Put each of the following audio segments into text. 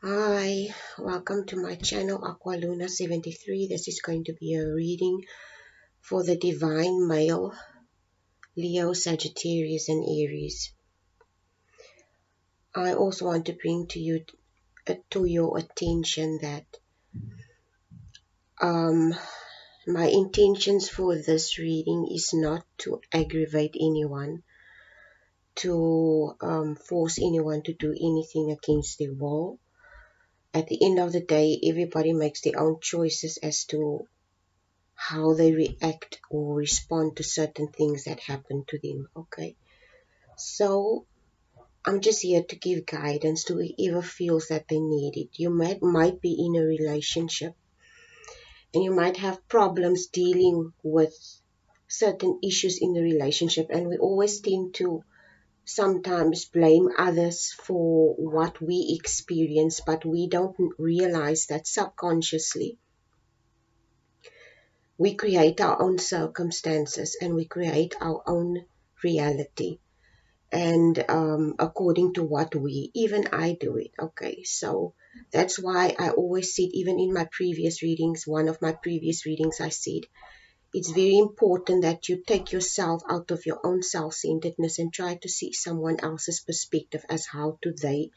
Hi, welcome to my channel Aqualuna73. This is going to be a reading for the divine male, Leo, Sagittarius and Aries. I also want to bring to your attention that my intentions for this reading is not to aggravate anyone, to force anyone to do anything against their will. At the end of the day, everybody makes their own choices as to how they react or respond to certain things that happen to them. Okay, so I'm just here to give guidance to whoever feels that they need it. You might be in a relationship and you might have problems dealing with certain issues in the relationship, and we always tend to sometimes blame others for what we experience, but we don't realize that subconsciously we create our own circumstances and we create our own reality, and according to what even I do it. Okay, so that's why I always said, even in my previous readings, one of my previous readings, I said it's very important that you take yourself out of your own self-centeredness and try to see someone else's perspective as how to they.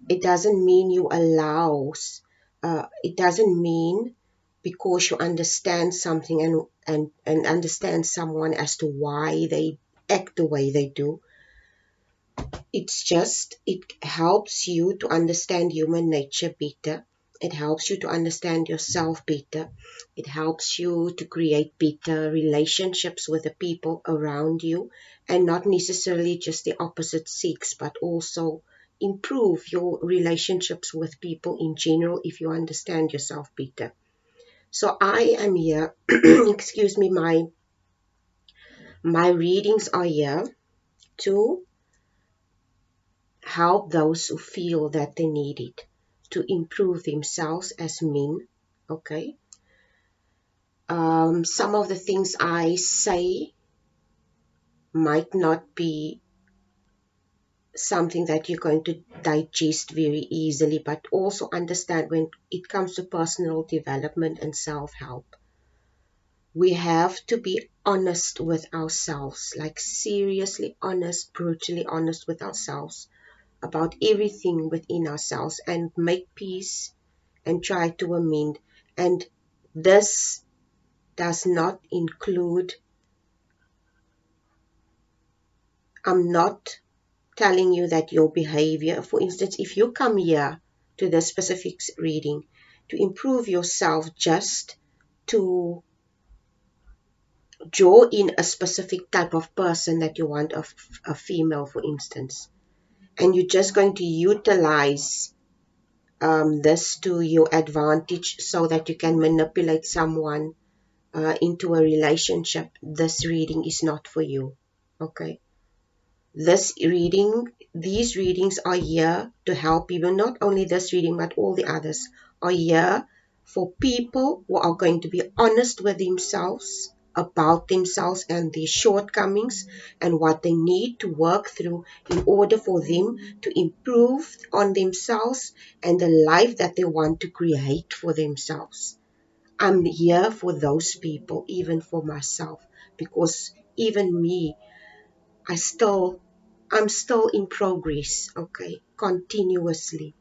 It doesn't mean you allows, it doesn't mean because you understand something and understand someone as to why they act the way they do. It's just, it helps you to understand human nature better. It helps you to understand yourself better. It helps you to create better relationships with the people around you, and not necessarily just the opposite sex, but also improve your relationships with people in general if you understand yourself better. So I am here, excuse me, my readings are here to help those who feel that they need it to improve themselves as men. Okay. Some of the things I say might not be something that you're going to digest very easily, but also understand when it comes to personal development and self-help, we have to be honest with ourselves, like seriously honest, brutally honest with ourselves about everything within ourselves, and make peace and try to amend. And this does not include, I'm not telling you that your behavior, for instance, if you come here to the specific reading to improve yourself, just to draw in a specific type of person that you want, a female, for instance, and you're just going to utilize this to your advantage so that you can manipulate someone into a relationship, this reading is not for you. Okay, these readings are here to help people. Not only this reading, but all the others are here for people who are going to be honest with themselves, about themselves and their shortcomings, and what they need to work through in order for them to improve on themselves and the life that they want to create for themselves. I'm here for those people, even for myself, because even me, I'm still in progress, okay, continuously.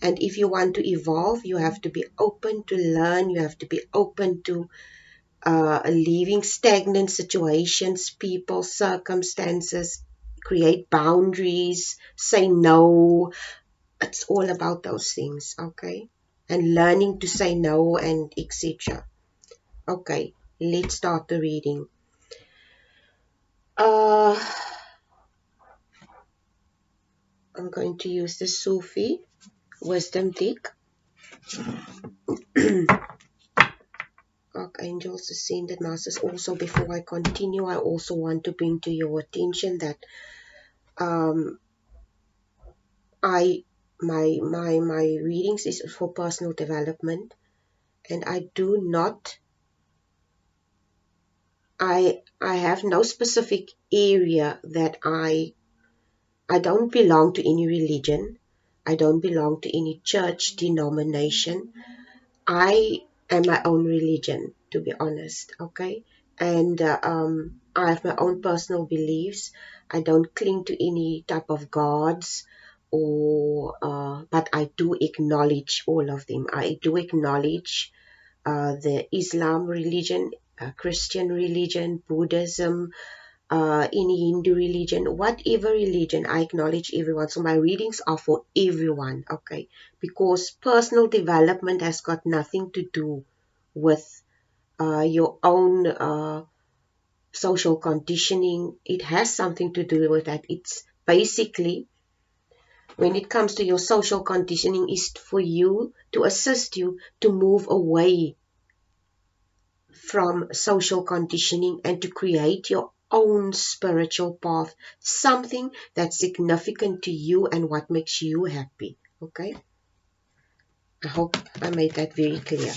And if you want to evolve, you have to be open to learn. You have to be open to leaving stagnant situations, people, circumstances, create boundaries, say no. It's all about those things, okay? And learning to say no and etc. Okay, let's start the reading. I'm going to use the Sufi wisdom deck. Archangels, ascended masters. Also, before I continue, I also want to bring to your attention that um, I my readings is for personal development, and I have no specific area that I don't belong to any religion. I don't belong to any church denomination. I am my own religion, to be honest, okay? And I have my own personal beliefs. I don't cling to any type of gods, or but I do acknowledge all of them. I do acknowledge the Islam religion, Christian religion, Buddhism, any Hindu religion, whatever religion, I acknowledge everyone. So my readings are for everyone, okay? Because personal development has got nothing to do with your own social conditioning. It has something to do with that. It's basically, when it comes to your social conditioning, is for you, to assist you to move away from social conditioning and to create your own spiritual path, something that's significant to you and what makes you happy. Okay, I hope I made that very clear.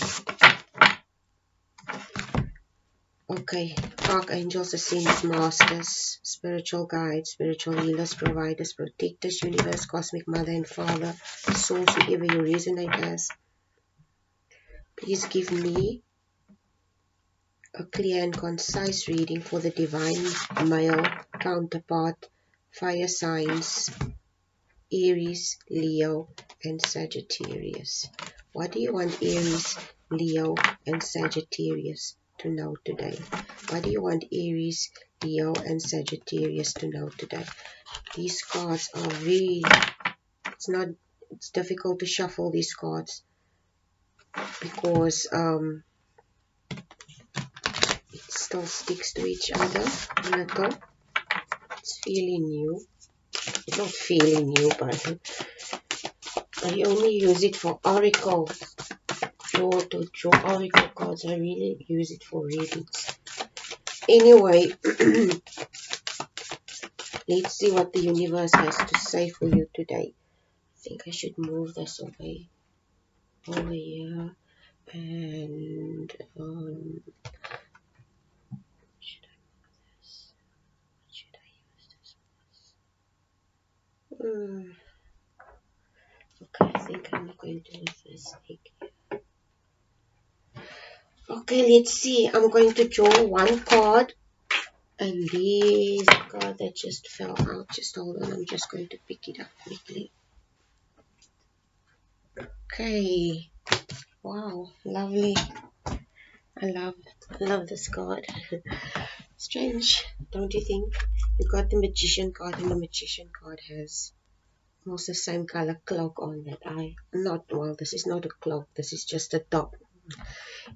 Okay, archangels, ascended masters, spiritual guides, spiritual healers, providers, protectors, universe, cosmic mother and father, souls, whoever you resonate as, please give me a clear and concise reading for the divine male counterpart, fire signs, Aries, Leo, and Sagittarius. What do you want Aries, Leo, and Sagittarius to know today? What do you want Aries, Leo, and Sagittarius to know today? These cards are very, it's difficult to shuffle these cards because it still sticks to each other a little. It's fairly new. It's not fairly new, but I only use it for oracle to draw oracle cards. I really use it for readings. Anyway, let's see what the universe has to say for you today. I think I should move this away over here, and should I move this? Should I use this? Okay, I think I'm going to use this again. Okay, let's see. I'm going to draw one card. And there's a card that just fell out. Just hold on, I'm just going to pick it up quickly. Okay. Wow, lovely. I love this card. Strange, don't you think? You got the magician card, and the magician card has almost the same color cloak on that well, this is not a cloak, this is just a top.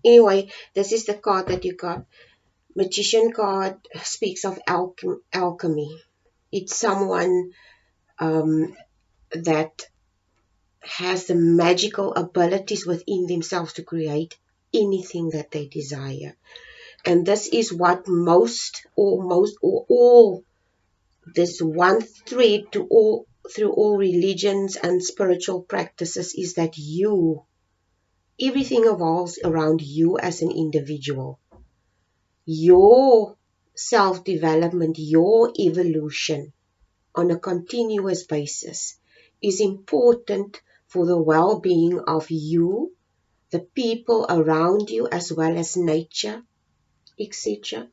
Anyway, this is the card that you got. Magician card speaks of alchemy. It's someone that has the magical abilities within themselves to create anything that they desire. And this is what all this one thread through all religions and spiritual practices is that everything evolves around you as an individual. Your self-development, your evolution on a continuous basis is important for the well-being of you, the people around you, as well as nature, etc.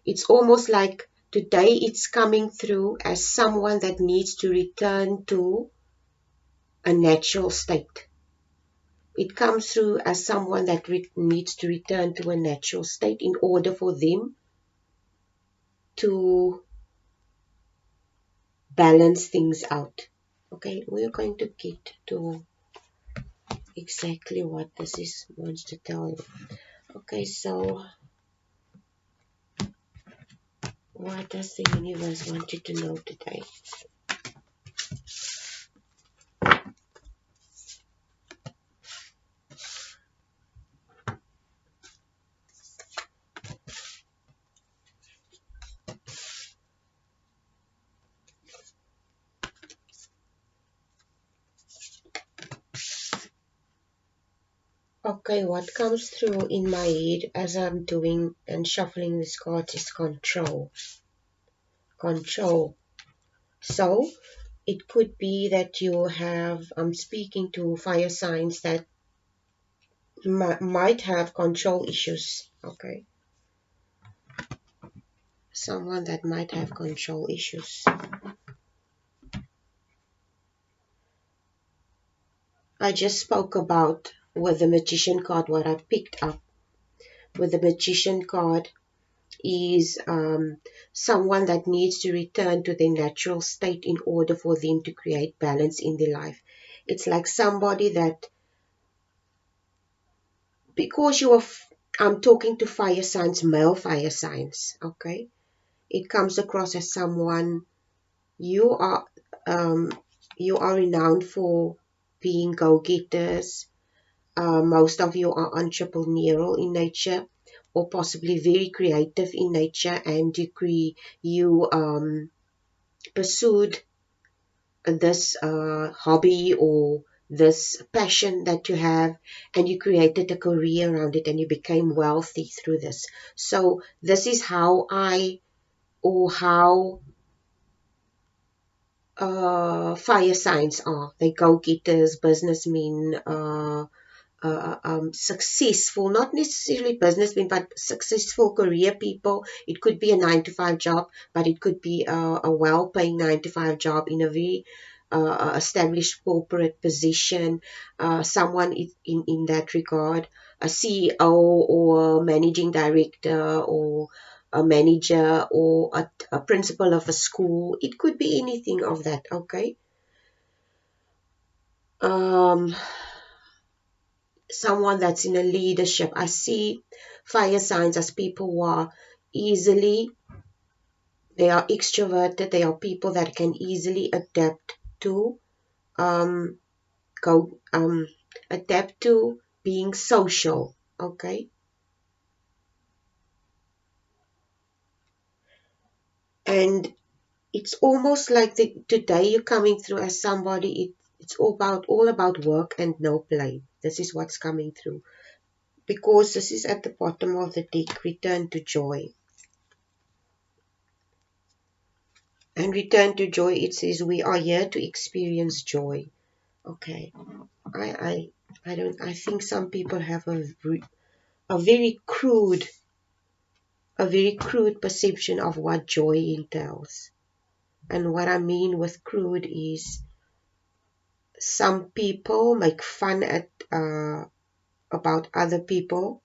It's almost like today it's coming through as someone that needs to return to a natural state. It comes through as someone that needs to return to a natural state in order for them to balance things out. Okay, we're going to get to exactly what this wants to tell you. Okay, so what does the universe want you to know today? Okay, what comes through in my head as I'm doing and shuffling these cards is control. Control. So, It could be that you have, I'm speaking to fire signs that might have control issues. Okay, someone that might have control issues. I just spoke about with the magician card what I picked up with the magician card is someone that needs to return to their natural state in order for them to create balance in their life. It's like somebody that, because I'm talking to fire signs, male fire signs, okay? It comes across as someone you are, um, you are renowned for being go-getters. Most of you are entrepreneurial in nature, or possibly very creative in nature, and you pursued this hobby or this passion that you have, and you created a career around it, and you became wealthy through this. So this is how how fire signs are. They go-getters, businessmen, successful, not necessarily businessmen, but successful career people. It could be a 9 to 5 job, but it could be a well-paying 9 to 5 job in a very established corporate position. Someone in that regard, a CEO or a managing director or a manager or a principal of a school. It could be anything of that, okay? Um, Someone that's in a leadership. I see fire signs as people who are easily, they are extroverted, they are people that can easily adapt to um go adapt to being social. Okay. And it's almost like today you're coming through as somebody, it's all about work and no play. This is what's coming through. Because this is at the bottom of the deck, return to joy. And return to joy, it says we are here to experience joy. Okay. I I don't, I think some people have a very crude perception of what joy entails. And what I mean with crude is some people make fun at about other people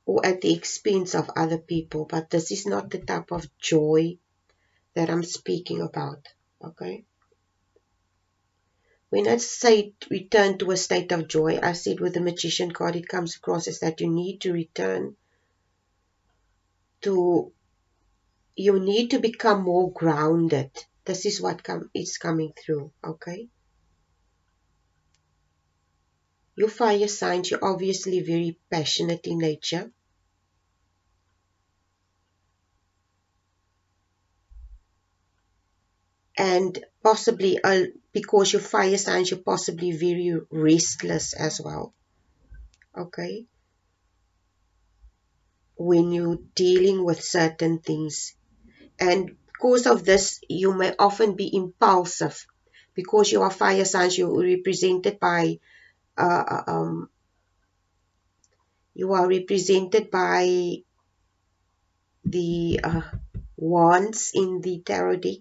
or at the expense of other people, but this is not the type of joy that I'm speaking about. Okay. When I say return to a state of joy, I said with the magician card, it comes across as that you need to return to, you need to become more grounded. This is what is coming through, okay? Your fire signs, you're obviously very passionate in nature. And possibly, because your fire signs, you're possibly very restless as well, okay? When you're dealing with certain things. And because of this, you may often be impulsive. Because you are fire signs, you're represented by uh, uh, um, you are represented by the wands in the tarot deck,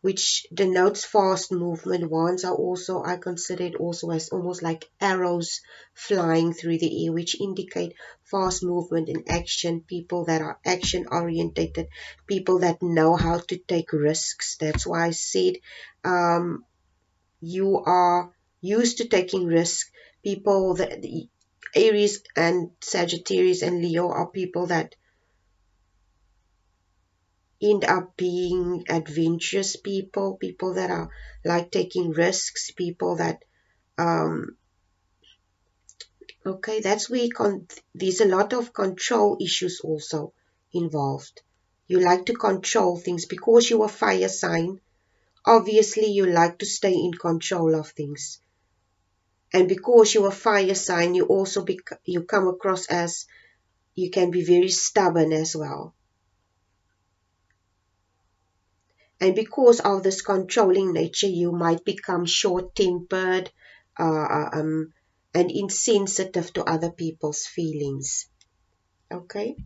which denotes fast movement. Wands are also, I consider it also as almost like arrows flying through the air, which indicate fast movement and action, people that are action orientated, people that know how to take risks. That's why I said you are used to taking risks. People that the Aries and Sagittarius and Leo are people that end up being adventurous people, people that are like taking risks, people that okay, that's where there's a lot of control issues also involved. You like to control things because you're a fire sign. Obviously, you like to stay in control of things. And because you're a fire sign, you also you come across as, you can be very stubborn as well. And because of this controlling nature, you might become short-tempered, and insensitive to other people's feelings. Okay?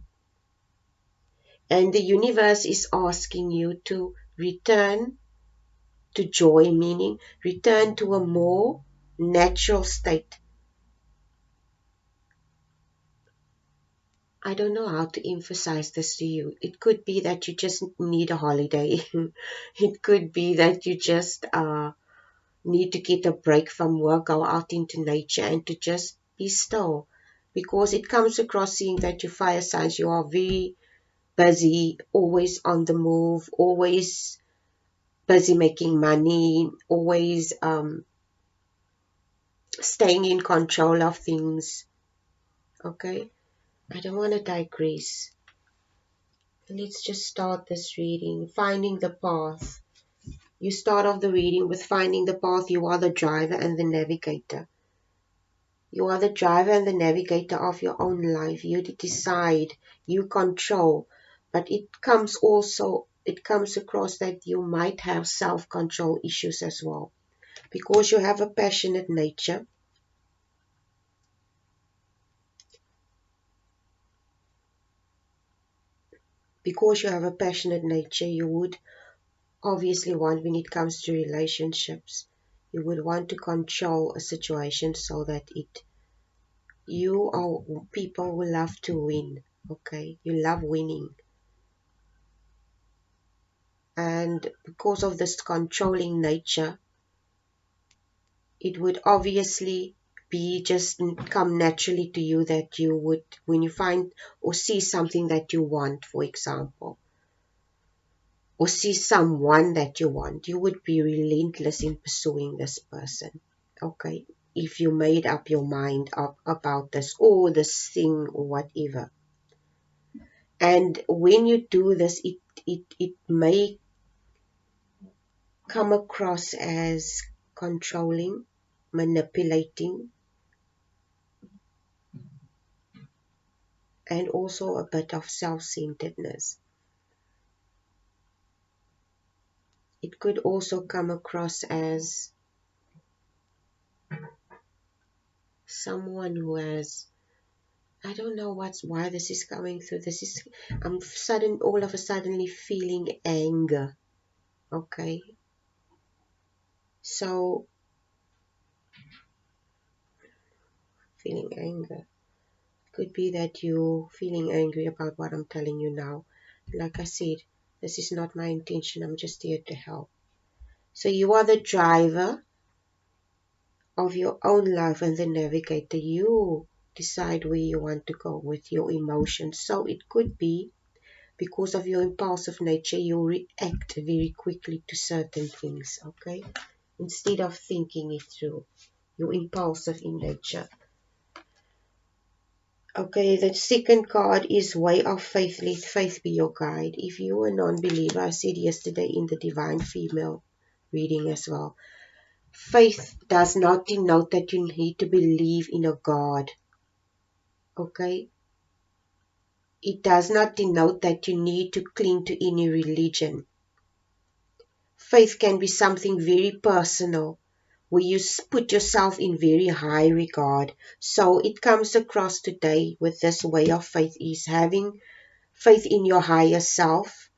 And the universe is asking you to return to joy, meaning return to a more natural state. I don't know how to emphasize this to you. It could be that you just need a holiday. It could be that you just need to get a break from work, go out into nature and to just be still. Because it comes across seeing that you fire signs, you are very busy, always on the move, always busy making money, always staying in control of things. Okay, I don't want to digress. Let's just start this reading. Finding the path. You start off the reading with finding the path. You are the driver and the navigator. You are the driver and the navigator of your own life. You decide, you control. But it comes across that you might have self-control issues as well. Because you have a passionate nature. Because you have a passionate nature, you would obviously want, when it comes to relationships, you would want to control a situation so that you are people who love to win. Okay, you love winning. And because of this controlling nature, it would obviously be just come naturally to you that you would, when you find or see something that you want, for example, or see someone that you want, you would be relentless in pursuing this person. Okay, if you made up your mind up about this or this thing or whatever. And when you do this, it may come across as controlling, manipulating, and also a bit of self-centeredness. It could also come across as someone who has, I don't know why this is coming through. I'm all of a suddenly feeling anger. Okay, so feeling anger could be that you're feeling angry about what I'm telling you now. Like I said, this is not my intention. I'm just here to help. So you are the driver of your own life and the navigator. You decide where you want to go with your emotions. So it could be because of your impulsive nature, you react very quickly to certain things, okay? Instead of thinking it through. You're impulsive in nature. Okay, the second card is Way of Faith. Let faith be your guide. If you're a non-believer, I said yesterday in the Divine Female reading as well, faith does not denote that you need to believe in a God. Okay? It does not denote that you need to cling to any religion. Faith can be something very personal, where you put yourself in very high regard. So it comes across today with this way of faith is having faith in your higher self.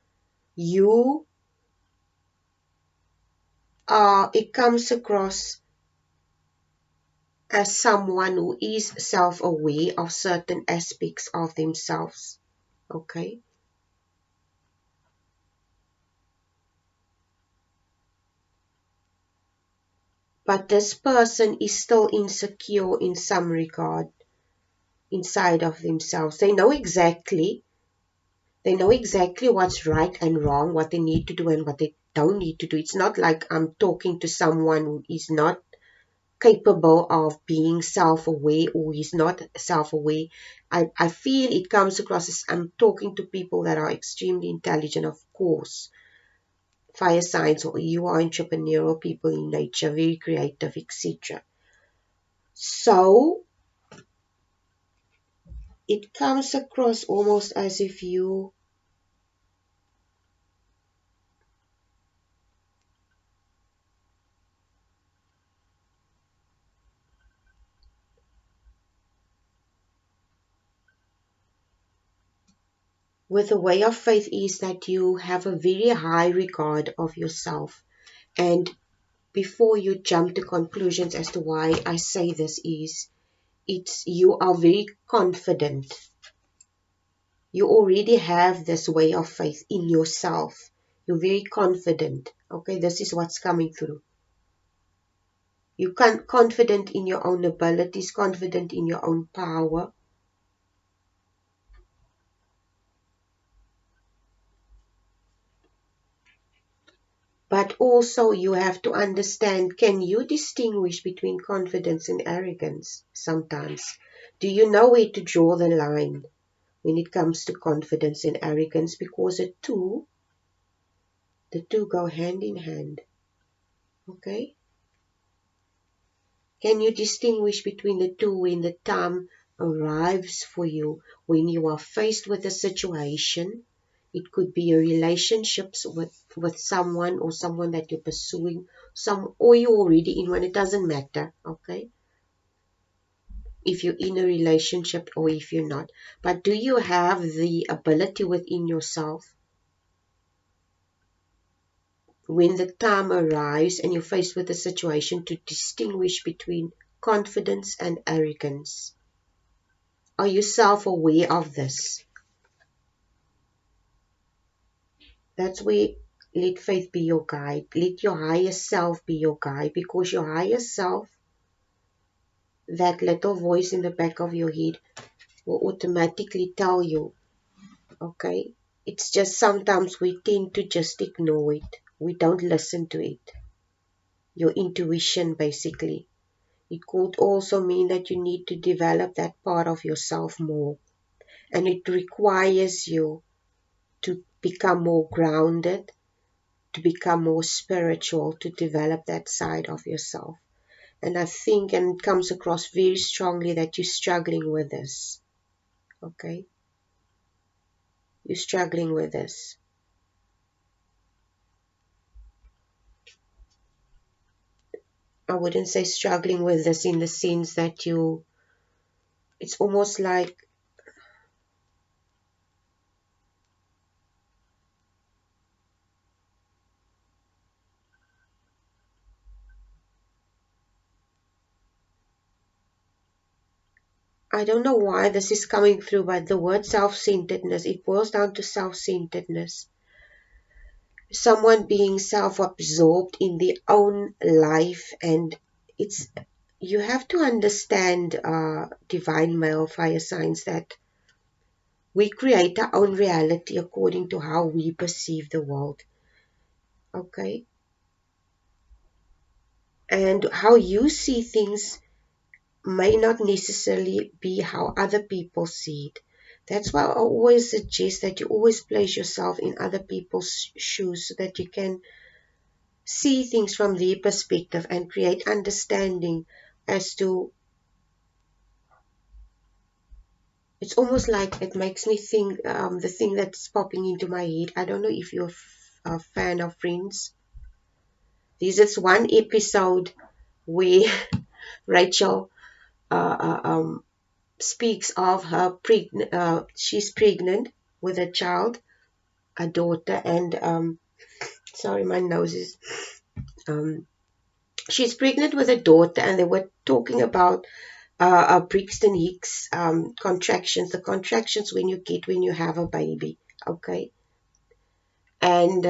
It comes across as someone who is self-aware of certain aspects of themselves. Okay? But this person is still insecure in some regard inside of themselves. They know exactly what's right and wrong, what they need to do and what they don't need to do. It's not like I'm talking to someone who is not capable of being self-aware or is not self-aware. I feel it comes across as I'm talking to people that are extremely intelligent, of course. Fire signs, or you are entrepreneurial people in nature, very creative, etc. So it comes across almost as if you with the way of faith is that you have a very high regard of yourself. And before you jump to conclusions as to why I say this is, it's you are very confident. You already have this way of faith in yourself. You're very confident. Okay, this is what's coming through. You're confident in your own abilities, confident in your own power. But also you have to understand, can you distinguish between confidence and arrogance sometimes? Do you know where to draw the line when it comes to confidence and arrogance? Because the two go hand in hand. Okay? Can you distinguish between the two when the time arrives for you, when you are faced with a situation? It could be a relationships with someone or someone that you're pursuing, or you're already in one, it doesn't matter, okay? If you're in a relationship or if you're not. But do you have the ability within yourself when the time arrives and you're faced with a situation to distinguish between confidence and arrogance? Are you self-aware of this? That's where let faith be your guide. Let your higher self be your guide, because your higher self, that little voice in the back of your head, will automatically tell you, okay? It's just sometimes we tend to just ignore it. We don't listen to it. Your intuition, basically. It could also mean that you need to develop that part of yourself more. And it requires you to become more grounded, to become more spiritual, to develop that side of yourself. And I think, and it comes across very strongly, that you're struggling with this. Okay? You're struggling with this. I wouldn't say struggling with this in the sense that it's almost like, I don't know why this is coming through, but the word self-centeredness, it boils down to self-centeredness. Someone being self-absorbed in their own life, and it's you have to understand, divine male fire signs, that we create our own reality according to how we perceive the world. Okay? And how you see things may not necessarily be how other people see it. That's why I always suggest that you always place yourself in other people's shoes so that you can see things from their perspective and create understanding as to, it's almost like it makes me think, the thing that's popping into my head. I don't know if you're a fan of Friends. There's this one episode where Rachel speaks of her she's pregnant with a child, a daughter, and sorry, my nose is um, she's pregnant with a daughter, and they were talking about Brixton Hicks contractions, the contractions when you get when you have a baby, okay, and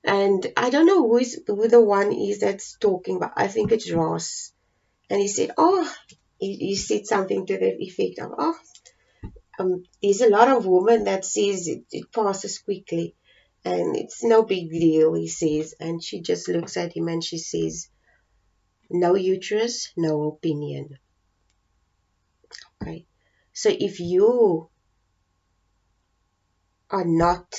and I don't know who the one is that's talking, but I think it's Ross, and he said, oh, he said something to the effect of, oh, there's a lot of women that says it passes quickly and it's no big deal, he says. And she just looks at him and she says, no uterus, no opinion. Okay. So if you are not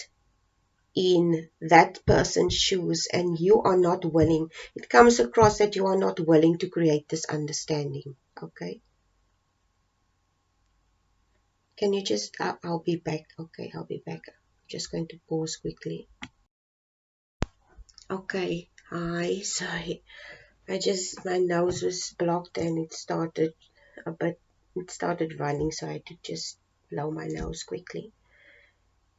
in that person's shoes and you are not willing, it comes across that you are not willing to create this understanding. Okay. Can you just, I'll be back. Okay, I'll be back. I'm just going to pause quickly. Okay, hi, sorry. My nose was blocked and it started a bit. it started running, so I had to just blow my nose quickly.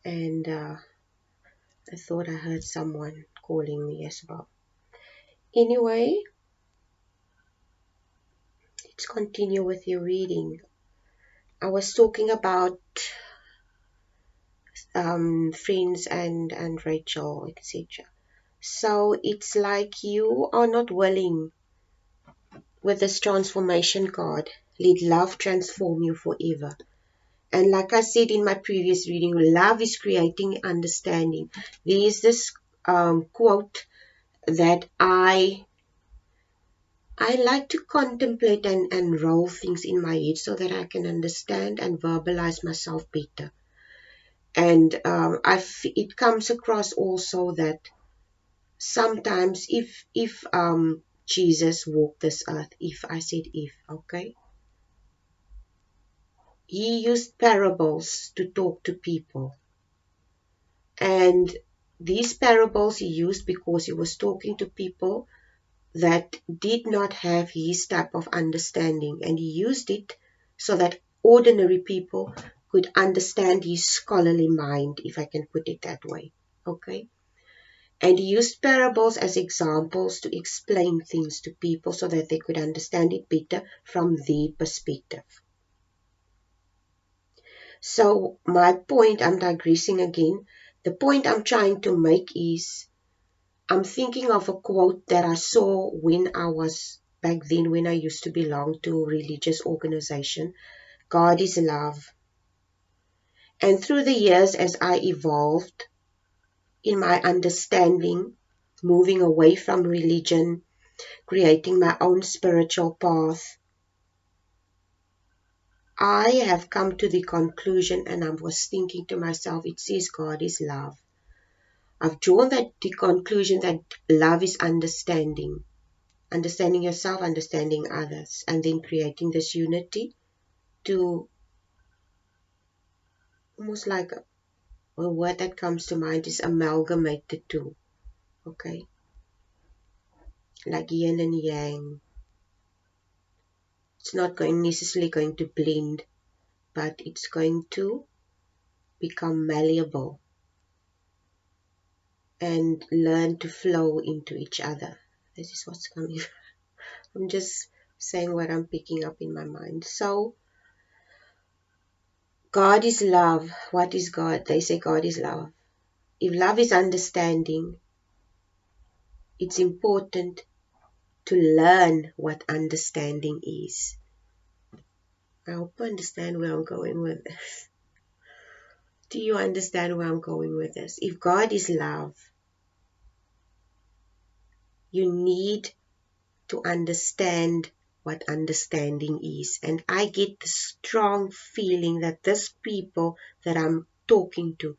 And I thought I heard someone calling me as well. Anyway, let's continue with your reading. I was talking about friends and Rachel, etc. So it's like you are not willing with this transformation card. Let love transform you forever. And like I said in my previous reading, love is creating understanding. There is this quote that I like to contemplate and roll things in my head so that I can understand and verbalize myself better. And it comes across also that sometimes if Jesus walked this earth, if I said if, okay, he used parables to talk to people. And these parables he used because he was talking to people that did not have his type of understanding, and he used it so that ordinary people could understand his scholarly mind, if I can put it that way. Okay? And he used parables as examples to explain things to people so that they could understand it better from their perspective. So my point, I'm digressing again, the point I'm trying to make is, I'm thinking of a quote that I saw when I was back then, when I used to belong to a religious organization. God is love. And through the years, as I evolved in my understanding, moving away from religion, creating my own spiritual path, I have come to the conclusion, and I was thinking to myself, it says God is love. I've drawn the conclusion that love is understanding. Understanding yourself, understanding others, and then creating this unity to, almost like a word that comes to mind is amalgamate the two. Okay? Like yin and yang. It's not necessarily going to blend, but it's going to become malleable and learn to flow into each other. This is what's coming. I'm just saying what I'm picking up in my mind. So, God is love. What is God? They say God is love. If love is understanding, it's important to learn what understanding is. I hope you understand where I'm going with this. Do you understand where I'm going with this? If God is love, you need to understand what understanding is. And I get the strong feeling that these people that I'm talking to,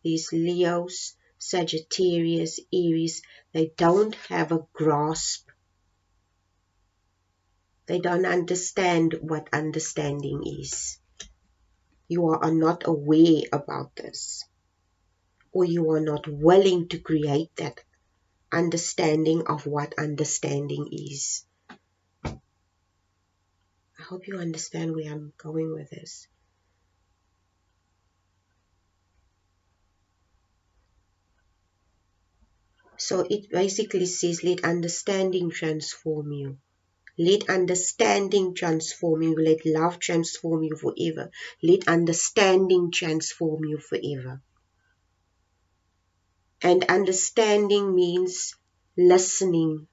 these Leos, Sagittarius, Aries, they don't have a grasp. They don't understand what understanding is. You are not aware about this, or you are not willing to create that understanding of what understanding is. I hope you understand where I'm going with this. So it basically says, let understanding transform you. Let understanding transform you. Let love transform you forever. Let understanding transform you forever. And understanding means listening,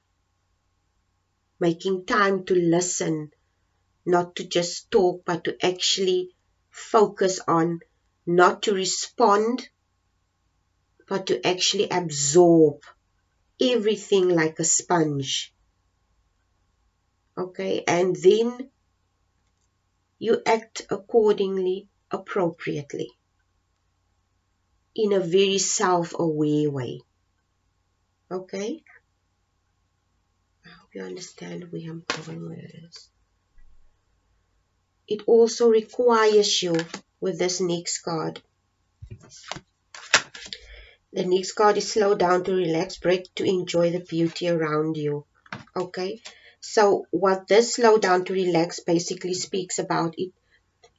making time to listen, not to just talk, but to actually focus on, not to respond, but to actually absorb everything like a sponge. Okay, and then you act accordingly, appropriately, in a very self-aware way. Okay? I hope you understand where I'm going with this. It also requires you, with this next card. The next card is slow down to relax, break to enjoy the beauty around you. Okay? So what this slow down to relax basically speaks about,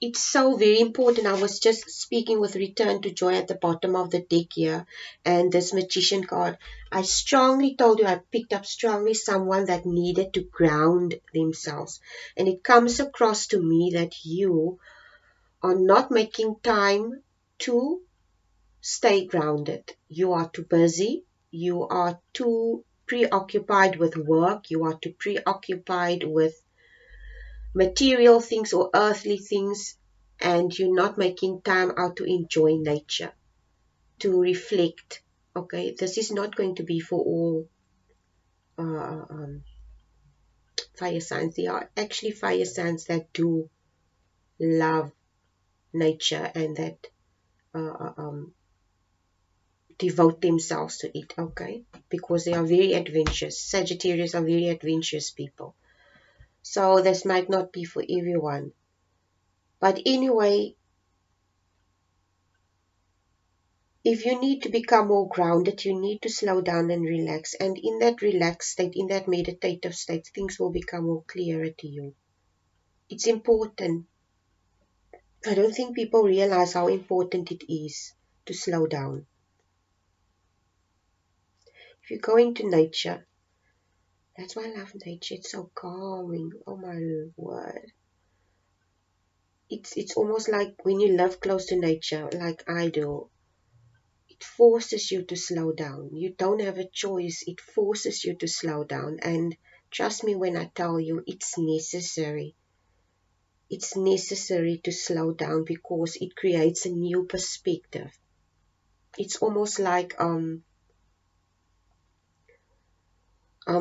it's so very important. I was just speaking with return to joy at the bottom of the deck here, and this magician card. I strongly told you, I picked up strongly someone that needed to ground themselves. And it comes across to me that you are not making time to stay grounded. You are too busy. You are too preoccupied with work. You are too preoccupied with material things or earthly things, and you're not making time out to enjoy nature, to reflect. Okay, this is not going to be for all uh, um, fire signs. There are actually fire signs that do love nature and that uh, uh, um, devote themselves to it. Okay, because they are very adventurous. Sagittarius are very adventurous people. So this might not be for everyone. But anyway, if you need to become more grounded, you need to slow down and relax. And in that relaxed state, in that meditative state, things will become more clearer to you. It's important. I don't think people realize how important it is to slow down. If you go into nature, that's why I love nature. It's so calming. Oh my word. It's almost like when you live close to nature, like I do, it forces you to slow down. You don't have a choice. It forces you to slow down. And trust me when I tell you, it's necessary. It's necessary to slow down because it creates a new perspective. It's almost like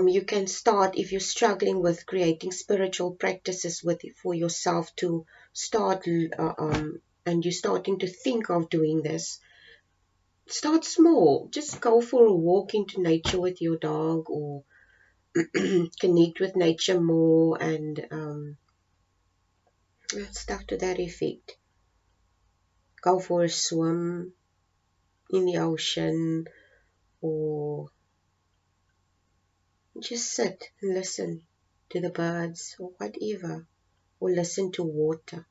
you can start, if you're struggling with creating spiritual practices with for yourself, to start and you're starting to think of doing this. Start small. Just go for a walk into nature with your dog, or connect with nature more, and stuff to that effect. Go for a swim in the ocean, or just sit and listen to the birds or whatever, or listen to water.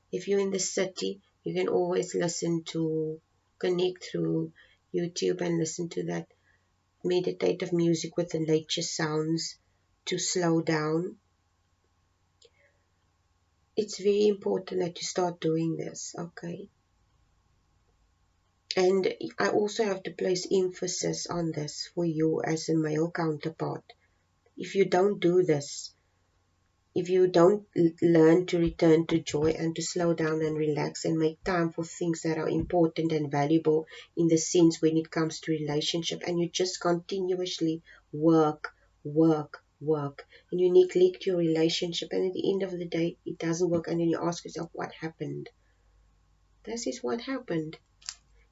If you're in the city, you can always connect through YouTube and listen to that meditative music with the nature sounds to slow down. It's very important that you start doing this, okay? And I also have to place emphasis on this for you as a male counterpart. If you don't do this, if you don't learn to return to joy and to slow down and relax and make time for things that are important and valuable in the sense when it comes to relationship, and you just continuously work, work, work, and you neglect your relationship, and at the end of the day, it doesn't work, and then you ask yourself, what happened? This is what happened.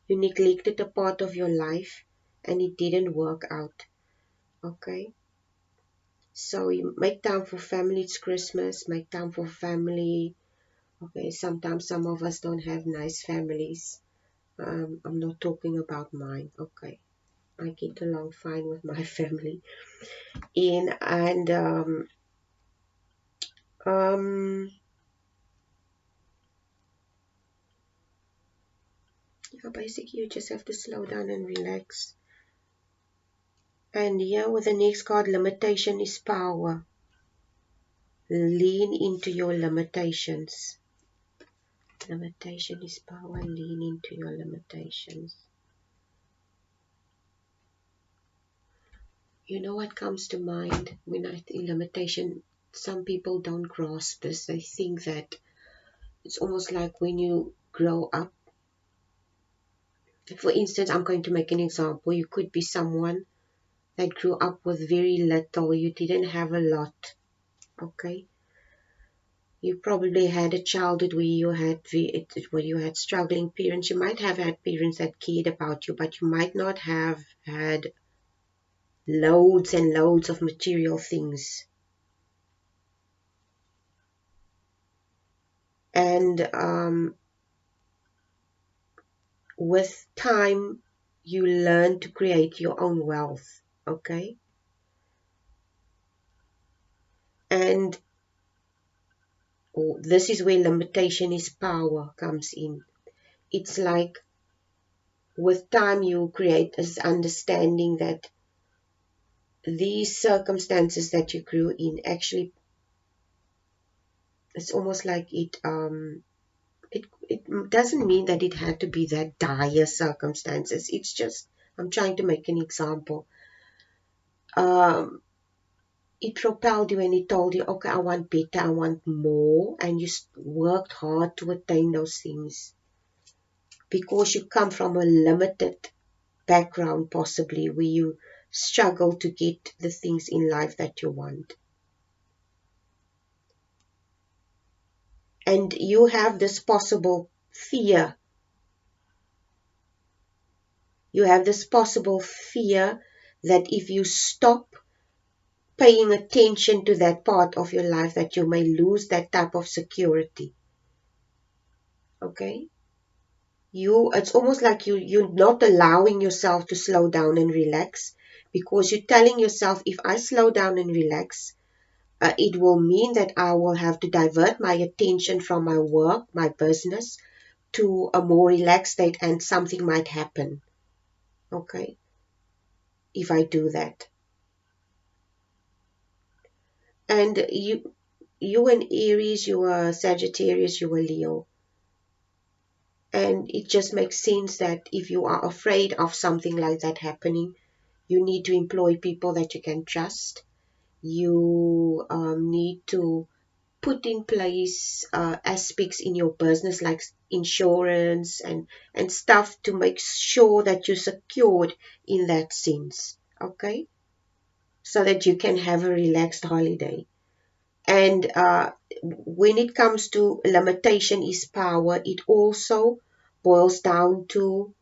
You neglected a part of your life and it didn't work out. Okay? So you make time for family. It's Christmas. Make time for family. Okay, sometimes some of us don't have nice families. I'm not talking about mine. Okay. I get along fine with my family. Um yeah, basically you just have to slow down and relax. And here with the next card, limitation is power. Lean into your limitations. Limitation is power. Lean into your limitations. You know what comes to mind when I think limitation? Some people don't grasp this. They think that it's almost like when you grow up. For instance, I'm going to make an example. You could be someone that grew up with very little. You didn't have a lot. Okay? You probably had a childhood where you had struggling parents. You might have had parents that cared about you, but you might not have had loads and loads of material things. And with time, you learn to create your own wealth. Okay? And this is where limitation is power comes in. It's like with time you create this understanding that these circumstances that you grew in, actually it's almost like it doesn't mean that it had to be that dire circumstances. It's just, I'm trying to make an example. It propelled you and it told you, okay, I want better, I want more, and you worked hard to attain those things because you come from a limited background, possibly, where you struggle to get the things in life that you want. And you have this possible fear. You have this possible fear that if you stop paying attention to that part of your life, that you may lose that type of security. Okay? It's almost like you're not allowing yourself to slow down and relax, because you're telling yourself, if I slow down and relax, it will mean that I will have to divert my attention from my work, my business, to a more relaxed state, and something might happen. Okay? If I do that. And you and Aries, you are Sagittarius, you are Leo. And it just makes sense that if you are afraid of something like that happening, you need to employ people that you can trust. You need to put in place aspects in your business like insurance and stuff to make sure that you're secured in that sense. Okay? So that you can have a relaxed holiday. And when it comes to limitation is power, it also boils down to,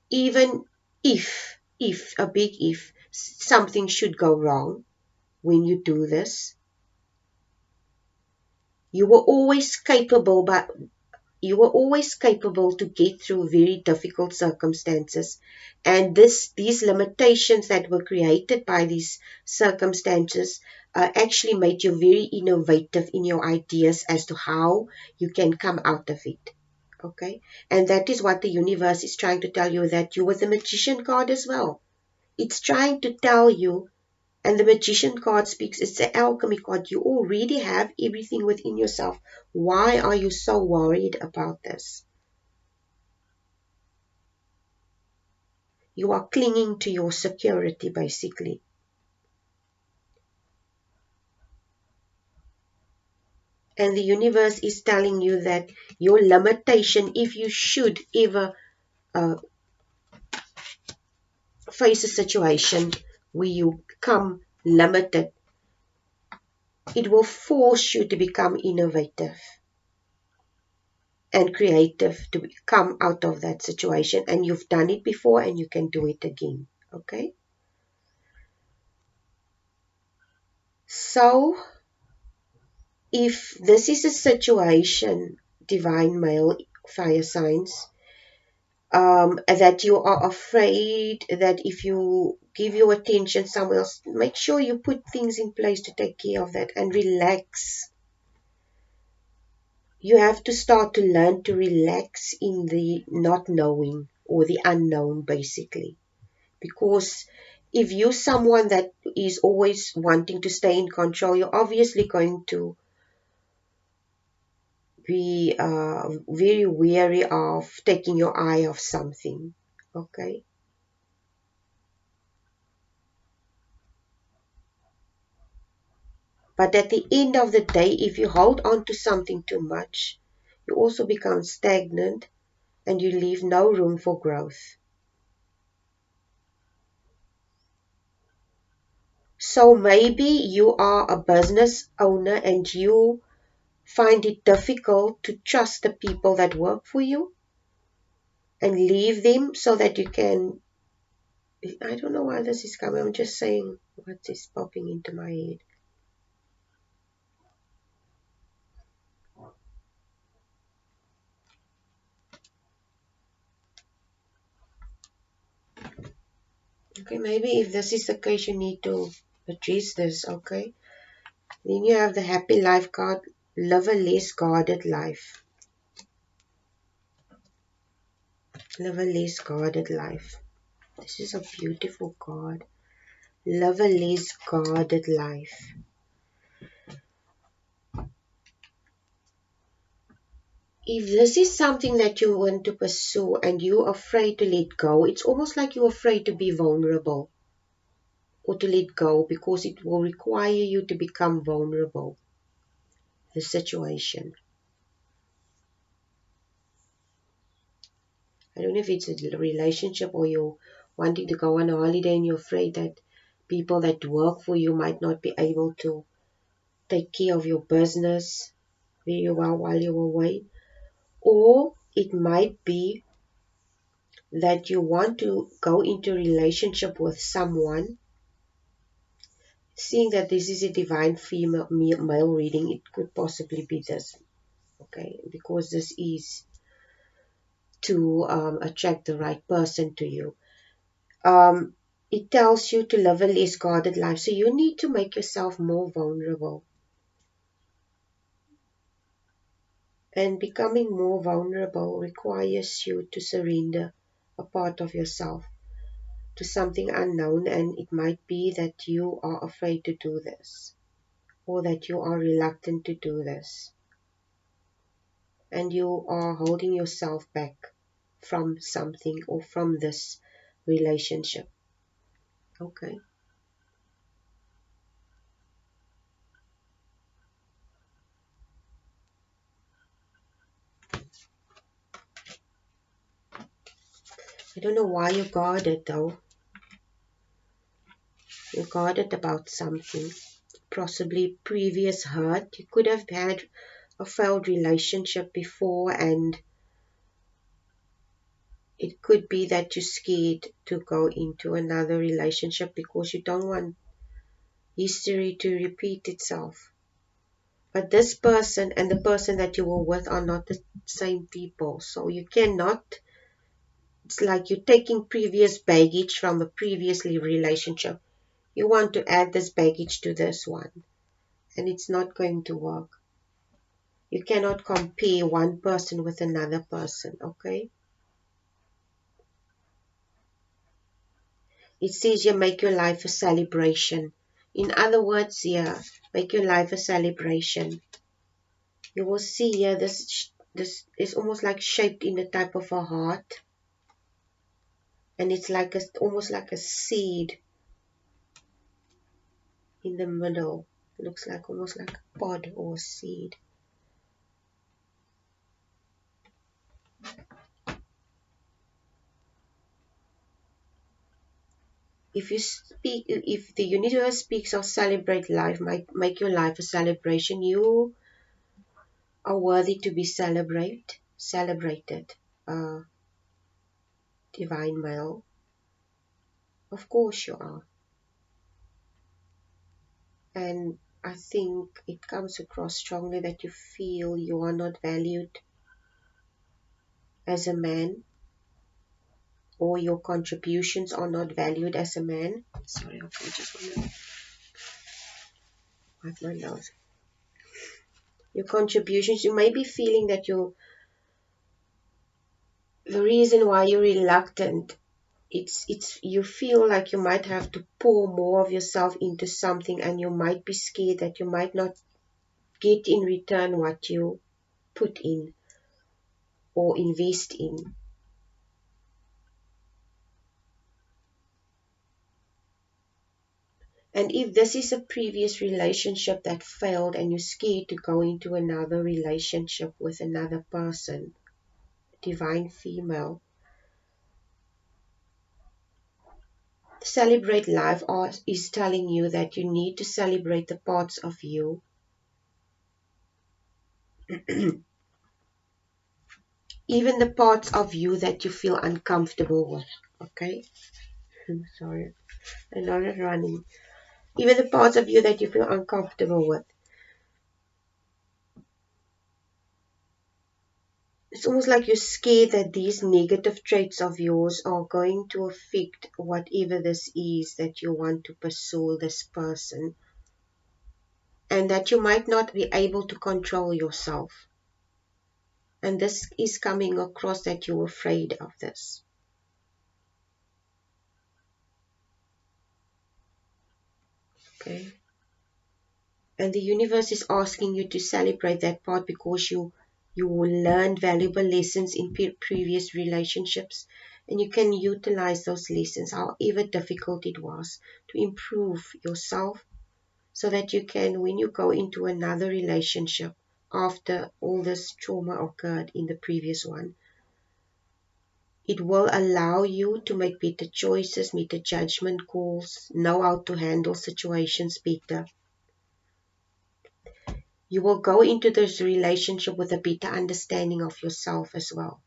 even if a big if something should go wrong when you do this, you were always capable, but you were always capable to get through very difficult circumstances. And these limitations that were created by these circumstances actually made you very innovative in your ideas as to how you can come out of it. Okay? And that is what the universe is trying to tell you, that you were the magician card as well. It's trying to tell you, and the magician card speaks, it's the alchemy card. You already have everything within yourself. Why are you so worried about this? You are clinging to your security, basically. And the universe is telling you that your limitation, if you should ever face a situation where you become limited, it will force you to become innovative and creative to come out of that situation. And you've done it before and you can do it again. Okay? So, if this is a situation, divine male fire signs, that you are afraid that if you give your attention somewhere else, make sure you put things in place to take care of that and relax. You have to start to learn to relax in the not knowing or the unknown, basically. Because if you're someone that is always wanting to stay in control, you're obviously going to be very wary of taking your eye off something. Okay? But at the end of the day, if you hold on to something too much, you also become stagnant and you leave no room for growth. So maybe you are a business owner and you find it difficult to trust the people that work for you and leave them so that you can. I don't know why this is coming. I'm just saying what is popping into my head. Okay, maybe if this is the case, you need to Address this, okay? Then you have the happy life card. Live a less guarded life. Live a less guarded life. This is a beautiful card. Live a less guarded life. If this is something that you want to pursue and you're afraid to let go, it's almost like you're afraid to be vulnerable or to let go because it will require you to become vulnerable. The situation. I don't know if it's a relationship or you're wanting to go on a holiday and you're afraid that people that work for you might not be able to take care of your business very well while you're away. Or it might be that you want to go into a relationship with someone. Seeing that this is a divine female male reading, it could possibly be this, okay? Because this is to attract the right person to you. It tells you to live a less guarded life, so you need to make yourself more vulnerable. And becoming more vulnerable requires you to surrender a part of yourself to something unknown, and it might be that you are afraid to do this or that you are reluctant to do this and you are holding yourself back from something or from this relationship. Okay. I don't know why you're guarded though. You're guarded about something. Possibly previous hurt. You could have had a failed relationship before, and it could be that you're scared to go into another relationship because you don't want history to repeat itself. But this person and the person that you were with are not the same people. So you cannot, it's like you're taking previous baggage from a previously relationship. You want to add this baggage to this one, and it's not going to work. You cannot compare one person with another person, okay? It says you make your life a celebration. In other words, yeah, make your life a celebration. You will see here, this is almost like shaped in the type of a heart. And it's like almost like a seed in the middle. It looks like almost like a pod or a seed. If the universe speaks of celebrate life, make your life a celebration. You are worthy to be celebrated. Uh, Divine male. Of course you are. And I think it comes across strongly that you feel you are not valued as a man, or your contributions are not valued as a man. Sorry, I just want to wipe my nose. Your contributions, you may be feeling that the reason why you're reluctant, it's you feel like you might have to pour more of yourself into something, and you might be scared that you might not get in return what you put in or invest in. And if this is a previous relationship that failed and you're scared to go into another relationship with another person, divine female, celebrate life is telling you that you need to celebrate the parts of you even the parts of you that you feel uncomfortable with. Okay? Sorry, a lot of running. Even the parts of you that you feel uncomfortable with. It's almost like you're scared that these negative traits of yours are going to affect whatever this is that you want to pursue this person, and that you might not be able to control yourself. And this is coming across that you're afraid of this. Okay. And the universe is asking you to celebrate that part, because you learned valuable lessons in previous relationships, and you can utilize those lessons, however difficult it was, to improve yourself, so that you can, when you go into another relationship after all this trauma occurred in the previous one, it will allow you to make better choices, make the judgment calls, know how to handle situations better. You will go into this relationship with a better understanding of yourself as well.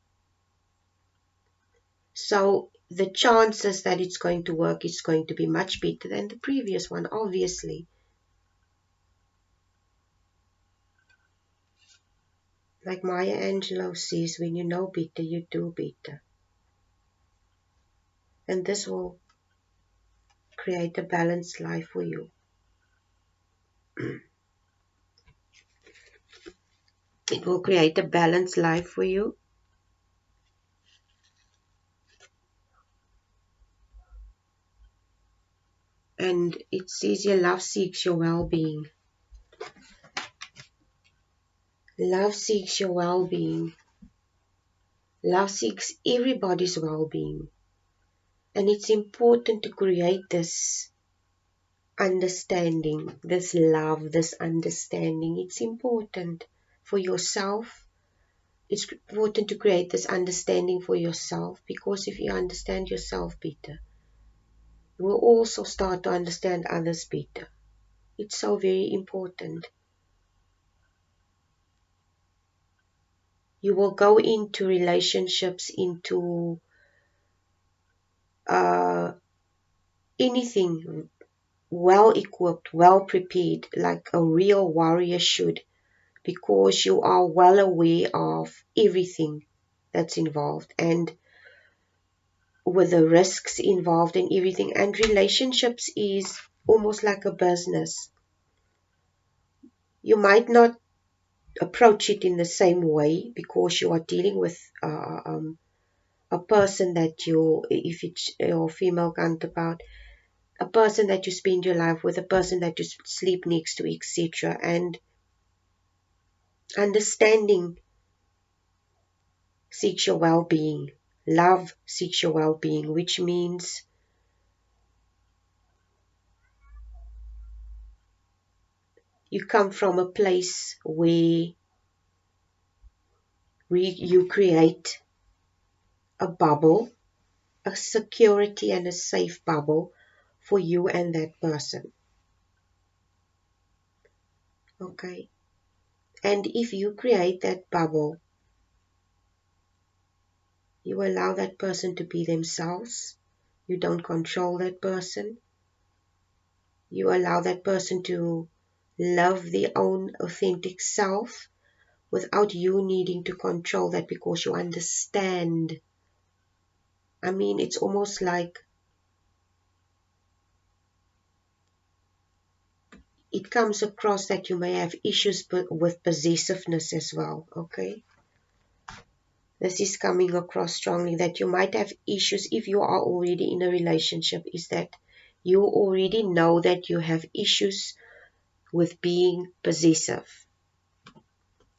So the chances that it's going to work is going to be much better than the previous one, obviously. Like Maya Angelou says, when you know better, you do better. And this will create a balanced life for you. It will create a balanced life for you. And it says your love seeks your well-being. Love seeks your well-being. Love seeks everybody's well-being. And it's important to create this understanding, this love, this understanding. It's important for yourself. It's important to create this understanding for yourself, because if you understand yourself better, you will also start to understand others better. It's so very important. You will go into relationships, into anything well equipped, well prepared, like a real warrior should, because you are well aware of everything that's involved, and with the risks involved in everything. And relationships is almost like a business. You might not approach it in the same way, because you are dealing with a person that you, if it's your female counterpart, a person that you spend your life with, a person that you sleep next to, etc. And understanding seeks your well-being. Love seeks your well-being, which means you come from a place where you create a bubble, a security and a safe bubble for you and that person. Okay? And if you create that bubble, you allow that person to be themselves. You don't control that person. You allow that person to love their own authentic self without you needing to control that, because you understand. I mean, it's almost like it comes across that you may have issues with possessiveness as well, okay? This is coming across strongly, that you might have issues if you are already in a relationship, is that you already know that you have issues with being possessive.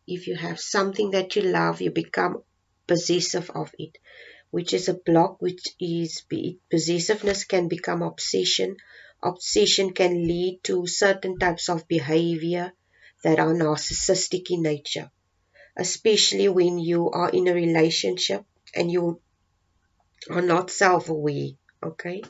If you have something that you love, you become possessive of it, which is a block, which is possessiveness can become obsession. Obsession can lead to certain types of behavior that are narcissistic in nature, especially when you are in a relationship and you are not self-aware, okay?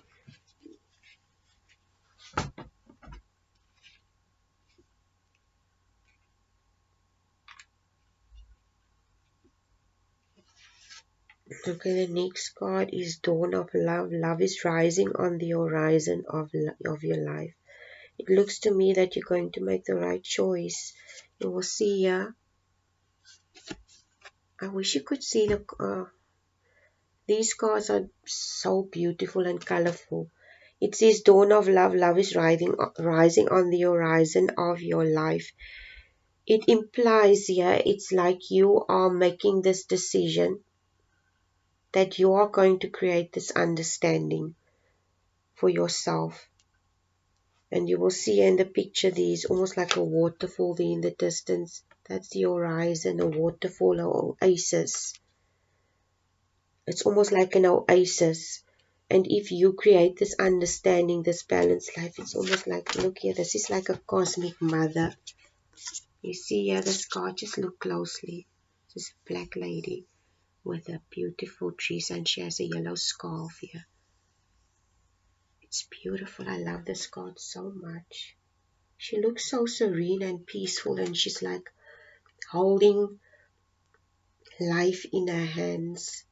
Okay, the next card is Dawn of Love. Love is rising on the horizon of your life. It looks to me that you're going to make the right choice. You will see here I wish you could see these cards are so beautiful and colorful. It says dawn of love. Love is rising on the horizon of your life. It implies here it's like you are making this decision that you are going to create this understanding for yourself. And you will see in the picture there's almost like a waterfall there in the distance. That's the horizon, a waterfall, or oasis. It's almost like an oasis. And if you create this understanding, this balanced life, it's almost like, look here, this is like a cosmic mother. You see here this card, just look closely. This is a black lady with a beautiful dress, and she has a yellow scarf here. It's beautiful. I love this card so much. She looks so serene and peaceful, and she's like holding life in her hands.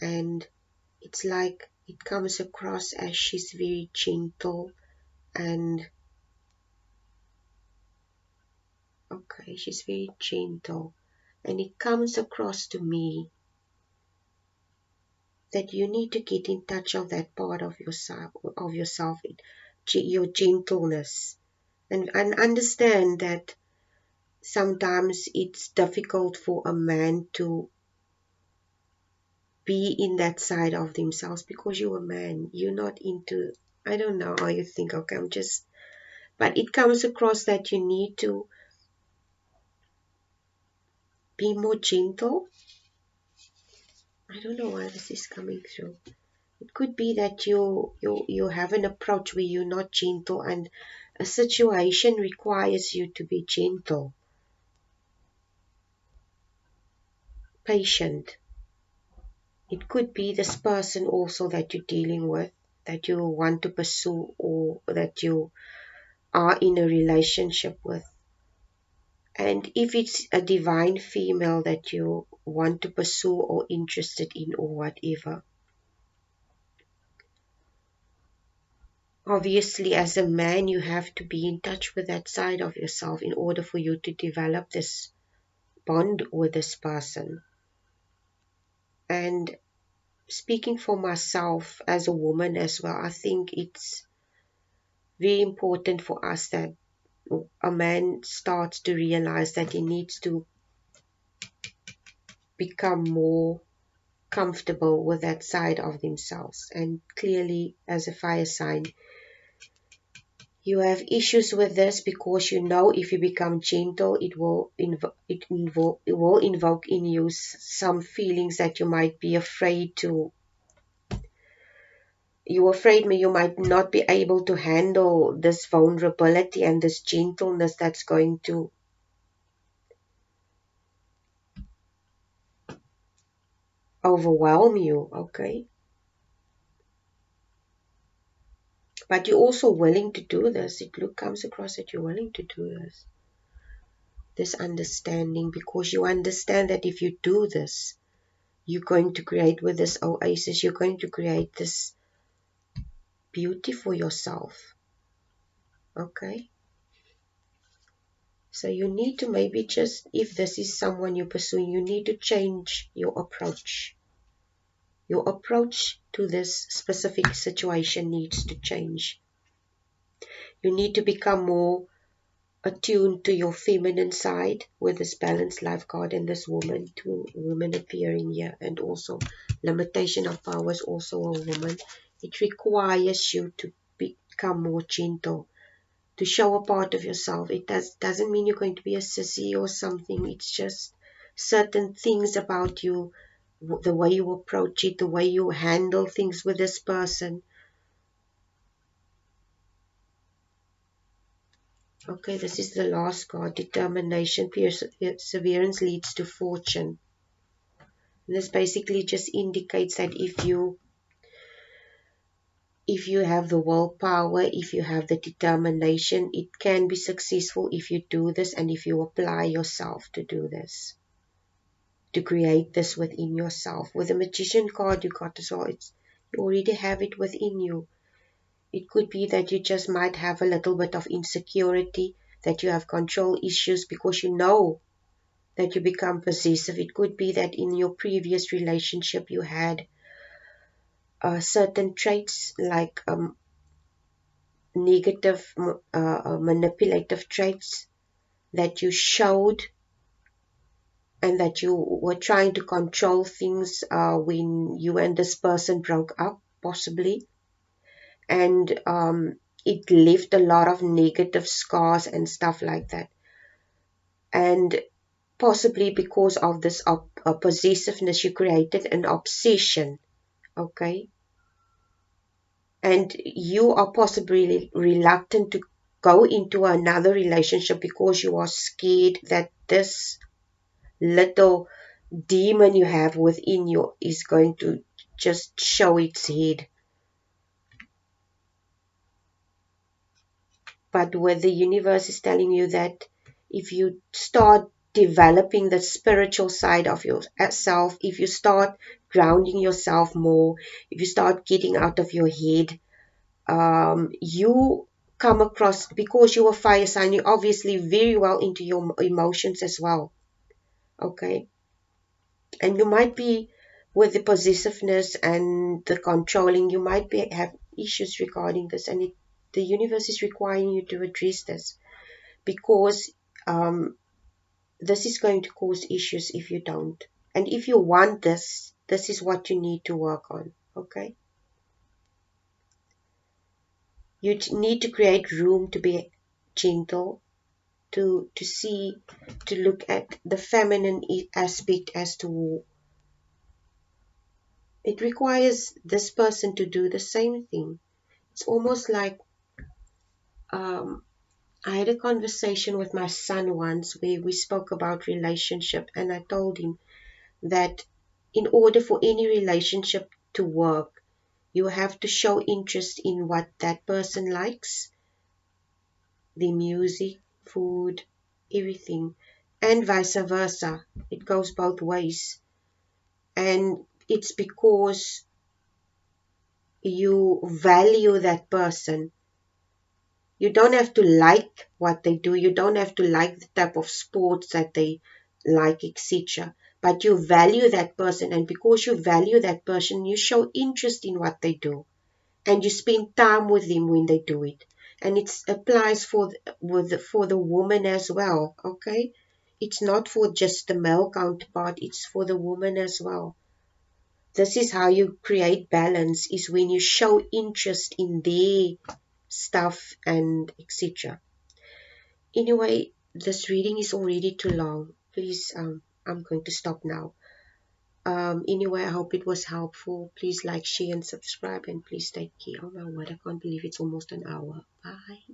And it's like it comes across as she's very gentle and okay, she's very gentle. And it comes across to me that you need to get in touch of that part of yourself, your gentleness, and understand that sometimes it's difficult for a man to be in that side of themselves because you're a man. You're not into, I don't know how you think, okay, but it comes across that you need to be more gentle. I don't know why this is coming through. It could be that you have an approach where you're not gentle, and a situation requires you to be gentle, patient. It could be this person also that you're dealing with, that you want to pursue, or that you are in a relationship with. And if it's a divine female that you want to pursue or interested in or whatever, obviously as a man you have to be in touch with that side of yourself in order for you to develop this bond with this person. And speaking for myself as a woman as well, I think it's very important for us that a man starts to realize that he needs to become more comfortable with that side of themselves. And clearly, as a fire sign, you have issues with this because you know if you become gentle, it will invoke in you some feelings that you might be afraid to. You're afraid you might not be able to handle this vulnerability and this gentleness that's going to overwhelm you, okay? But you're also willing to do this. Comes across that you're willing to do this understanding, because you understand that if you do this, you're going to create with this oasis, you're going to create this beauty for yourself, okay? So you need to maybe just, if this is someone you're pursuing, you need to change your approach. Your approach to this specific situation needs to change. You need to become more attuned to your feminine side with this balanced life card and this woman, two women appearing here, and also limitation of power is also a woman. It requires you to become more gentle, to show a part of yourself. It doesn't mean you're going to be a sissy or something. It's just certain things about you, the way you approach it, the way you handle things with this person. Okay, this is the last card. Determination, perseverance leads to fortune. And this basically just indicates that if you have the willpower, if you have the determination, it can be successful if you do this and if you apply yourself to do this, to create this within yourself. With the Magician card you got as well, you already have it within you. It could be that you just might have a little bit of insecurity, that you have control issues because you know that you become possessive. It could be that in your previous relationship you had certain traits like negative manipulative traits that you showed, and that you were trying to control things when you and this person broke up, possibly. And it left a lot of negative scars and stuff like that. And possibly because of this possessiveness, you created an obsession, okay? And you are possibly reluctant to go into another relationship because you are scared that this little demon you have within you is going to just show its head. But where the universe is telling you that if you start developing the spiritual side of yourself, if you start grounding yourself more, if you start getting out of your head, you come across, because you're a fire sign, you're obviously very well into your emotions as well. Okay. And you might be, with the possessiveness and the controlling, you might have issues regarding this, and the universe is requiring you to address this, because um, this is going to cause issues if you don't. And if you want this, this is what you need to work on. Okay. You need to create room to be gentle, to see, to look at the feminine aspect, as to it requires this person to do the same thing. It's almost like um, I had a conversation with my son once where we spoke about relationship, and I told him that in order for any relationship to work, you have to show interest in what that person likes, the music, food, everything, and vice versa. It goes both ways. And it's because you value that person. You don't have to like what they do. You don't have to like the type of sports that they like, etc. But you value that person, and because you value that person, you show interest in what they do, and you spend time with them when they do it. And it applies for the woman as well. Okay, it's not for just the male counterpart. It's for the woman as well. This is how you create balance, is when you show interest in their stuff and etc. Anyway, this reading is already too long. Please, I'm going to stop now. Anyway, I hope it was helpful. Please like, share, and subscribe, and please take care. Oh my word, I can't believe it's almost an hour. Bye.